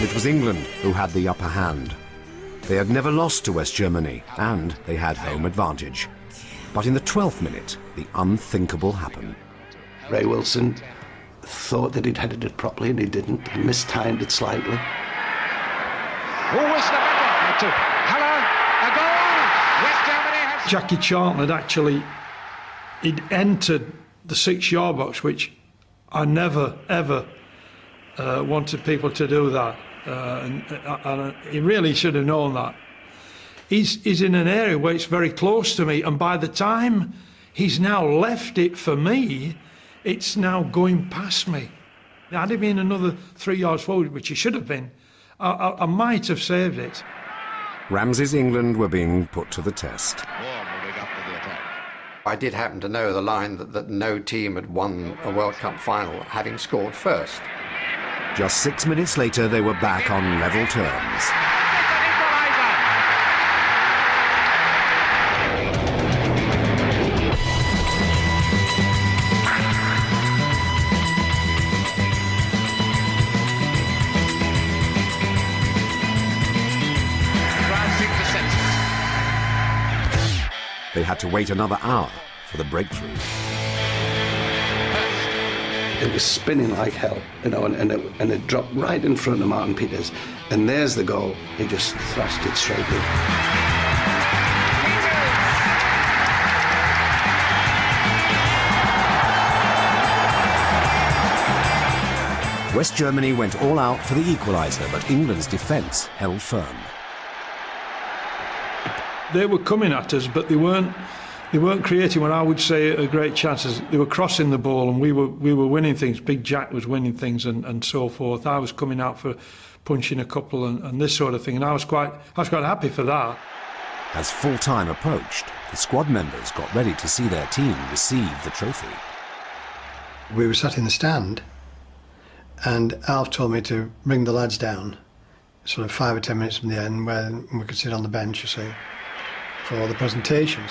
It was England who had the upper hand. They had never lost to West Germany, and they had home advantage. But in the 12th minute, the unthinkable happened. Ray Wilson thought that he'd headed it properly, and he didn't. He mistimed it slightly. Who was the better? Haller, a goal! West Germany has... Jackie Charlton had actually... he'd entered the 6-yard box, which I never, ever wanted people to do that. And he really should have known that. He's in an area where it's very close to me, and by the time he's now left it for me, it's now going past me. Had he been another 3 yards forward, which he should have been, I might have saved it. Ramsey's England were being put to the test. I did happen to know the line that no team had won a World Cup final having scored first. Just 6 minutes later, they were back on level terms. They had to wait another hour for the breakthrough. It was spinning like hell, you know, and it dropped right in front of Martin Peters. And there's the goal. He just thrashed it straight in. West Germany went all out for the equaliser, but England's defence held firm. They were coming at us, but they weren't creating what I would say are great chances. They were crossing the ball, and we were winning things. Big Jack was winning things, and so forth. I was coming out for punching a couple and this sort of thing, and I was quite happy for that. As full time approached, the squad members got ready to see their team receive the trophy. We were sat in the stand, and Alf told me to bring the lads down, sort of 5 or 10 minutes from the end, where we could sit on the bench, you see, for all the presentations.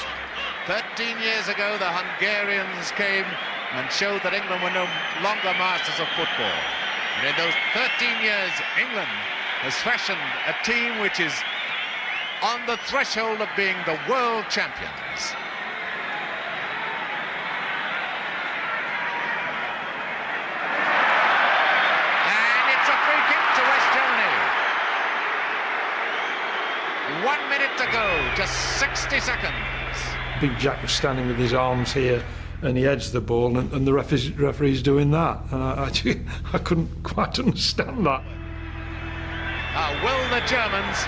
13 years ago, the Hungarians came and showed that England were no longer masters of football. And in those 13 years, England has fashioned a team which is on the threshold of being the world champions. And it's a free kick to West Germany. 1 minute to go, just 60 seconds. Big Jack was standing with his arms here, and he heads the ball, and the referee's doing that, and I couldn't quite understand that. Will the Germans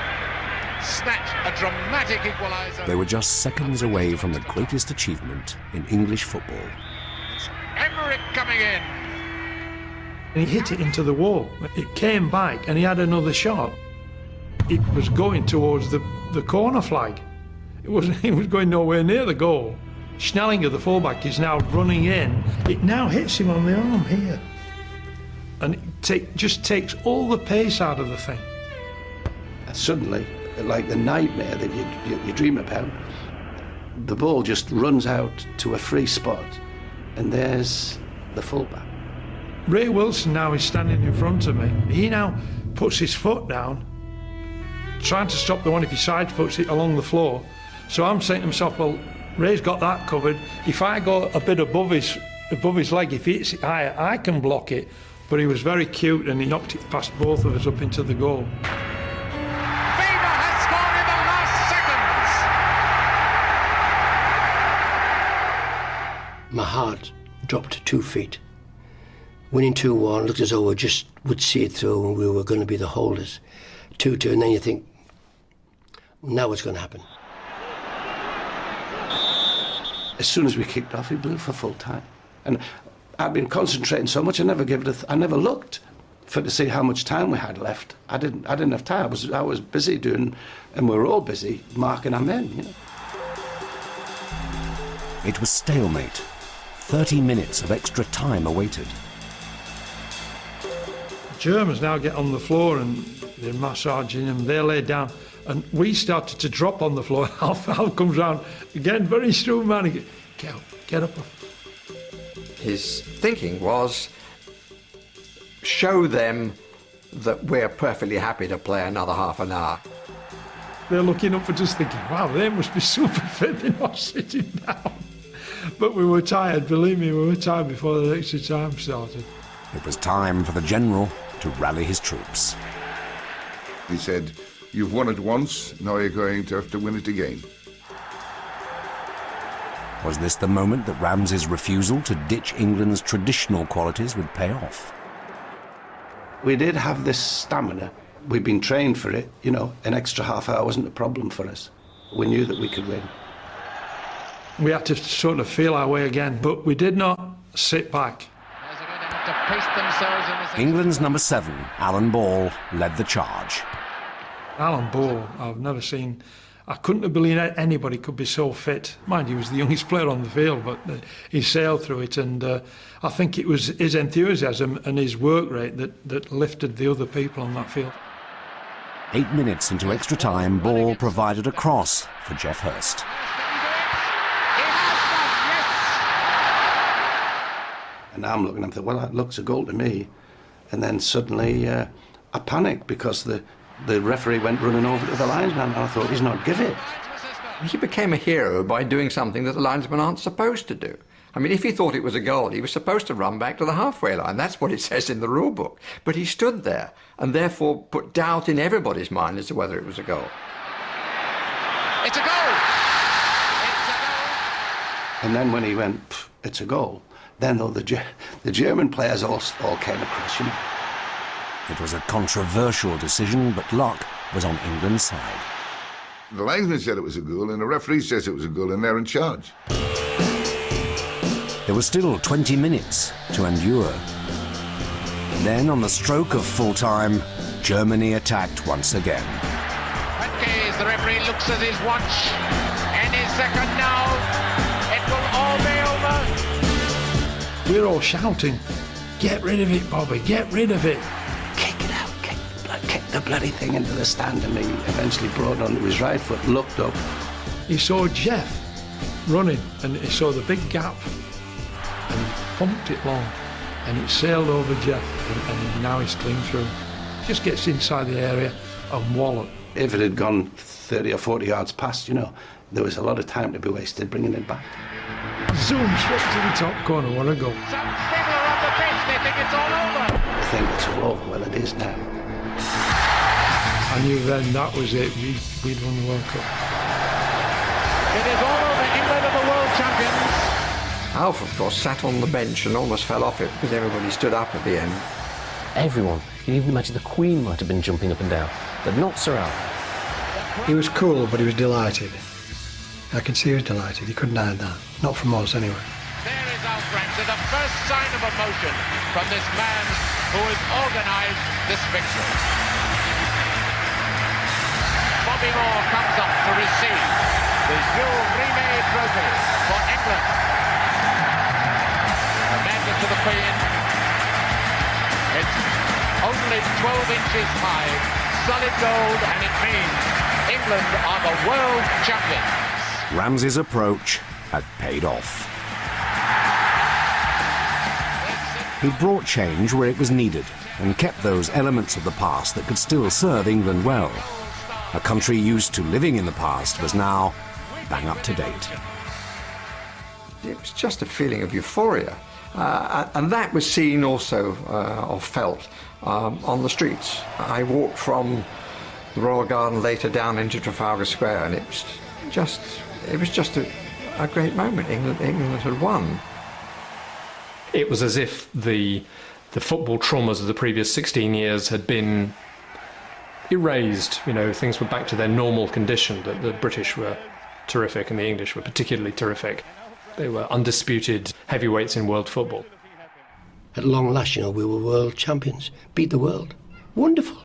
snatch a dramatic equaliser? They were just seconds away from the greatest achievement in English football. It's Emmerich coming in. And he hit it into the wall. It came back, and he had another shot. It was going towards the corner flag. It was going nowhere near the goal. Schnellinger, the fullback, is now running in. It now hits him on the arm here. And it just takes all the pace out of the thing. Suddenly, like the nightmare that you dream about, the ball just runs out to a free spot, and there's the fullback. Ray Wilson now is standing in front of me. He now puts his foot down, trying to stop the one if he side foots it along the floor. So I'm saying to myself, well, Ray's got that covered. If I go a bit above his leg, if he hits it higher, I can block it. But he was very cute, and he knocked it past both of us up into the goal. Weber has scored in the last seconds. My heart dropped to 2 feet. Winning 2-1 looked as though we just would see it through, and we were going to be the holders. 2-2, and then you think, now what's going to happen? As soon as we kicked off, he blew for full time. And I'd been concentrating so much, I never looked to see how much time we had left. I didn't have time. I was busy doing, and we were all busy marking our men, you know. It was stalemate. 30 minutes of extra time awaited. The Germans now get on the floor, and they're massaging him. They lay down, and we started to drop on the floor. Alf comes round again, very strong man. He goes, get up. His thinking was, show them that we're perfectly happy to play another half an hour. They're looking up at us thinking, wow, they must be super fit, they're not sitting down. But we were tired, believe me, we were tired before the extra time started. It was time for the general to rally his troops. He said, "You've won it once, now you're going to have to win it again." Was this the moment that Ramsay's refusal to ditch England's traditional qualities would pay off? We did have this stamina. We'd been trained for it, you know, an extra half hour wasn't a problem for us. We knew that we could win. We had to sort of feel our way again, but we did not sit back. England's number 7, Alan Ball, led the charge. Alan Ball, I've never seen... I couldn't have believed anybody could be so fit. Mind, he was the youngest player on the field, but he sailed through it, and I think it was his enthusiasm and his work rate that lifted the other people on that field. 8 minutes into extra time, Ball provided a cross for Geoff Hurst. And I'm looking, I'm thinking, well, that looks a goal to me. And then suddenly I panicked because the referee went running over to the linesman, and I thought, he's not give it. He became a hero by doing something that the linesmen aren't supposed to do. I mean, if he thought it was a goal, he was supposed to run back to the halfway line. That's what it says in the rule book. But he stood there and therefore put doubt in everybody's mind as to whether it was a goal. It's a goal! It's a goal! And then when he went, it's a goal, then though the German players all came across, you know. It was a controversial decision, but luck was on England's side. The linesman said it was a goal, and the referee says it was a goal, and they're in charge. There was still 20 minutes to endure. Then, on the stroke of full-time, Germany attacked once again. Okay, the referee looks at his watch. Any second now, it will all be over. We're all shouting, "Get rid of it, Bobby, get rid of it." Kick it out, kick the bloody thing into the stand, and he eventually brought it onto his right foot, looked up. He saw Geoff running, and he saw the big gap, and he pumped it long, and it sailed over Geoff, and now he's clean through. Just gets inside the area and wallop. If it had gone 30 or 40 yards past, you know, there was a lot of time to be wasted bringing it back. Zoom straight to the top corner, what a goal. Some people are on the bench, they think it's all over. I think it's all over. Well, it is now. I knew then that was it, we'd won the World Cup. It is all over. England are the world champions. Alf, of course, sat on the bench and almost fell off it because everybody stood up at the end. Everyone, you can even imagine the Queen might have been jumping up and down, but not Sir Alf. He was cool, but he was delighted. I could see he was delighted. He couldn't hide that. Not from us, anyway. There is Alf Ramsay, the first sign of emotion from this man who has organised this victory. Bobby Moore comes up to receive the Jules Rimet trophy for England. Amended to the Queen. It's only 12 inches high, solid gold, and it means England are the world champions. Ramsay's approach had paid off. He brought change where it was needed and kept those elements of the past that could still serve England well. A country used to living in the past was now bang up to date. It was just a feeling of euphoria. And that was seen also, or felt, on the streets. I walked from the Royal Garden later down into Trafalgar Square, and it was just a great moment. England had won. It was as if the football traumas of the previous 16 years had been erased. You know, things were back to their normal condition. That the British were terrific and the English were particularly terrific. They were undisputed heavyweights in world football. At long last, you know, we were world champions. Beat the world. Wonderful.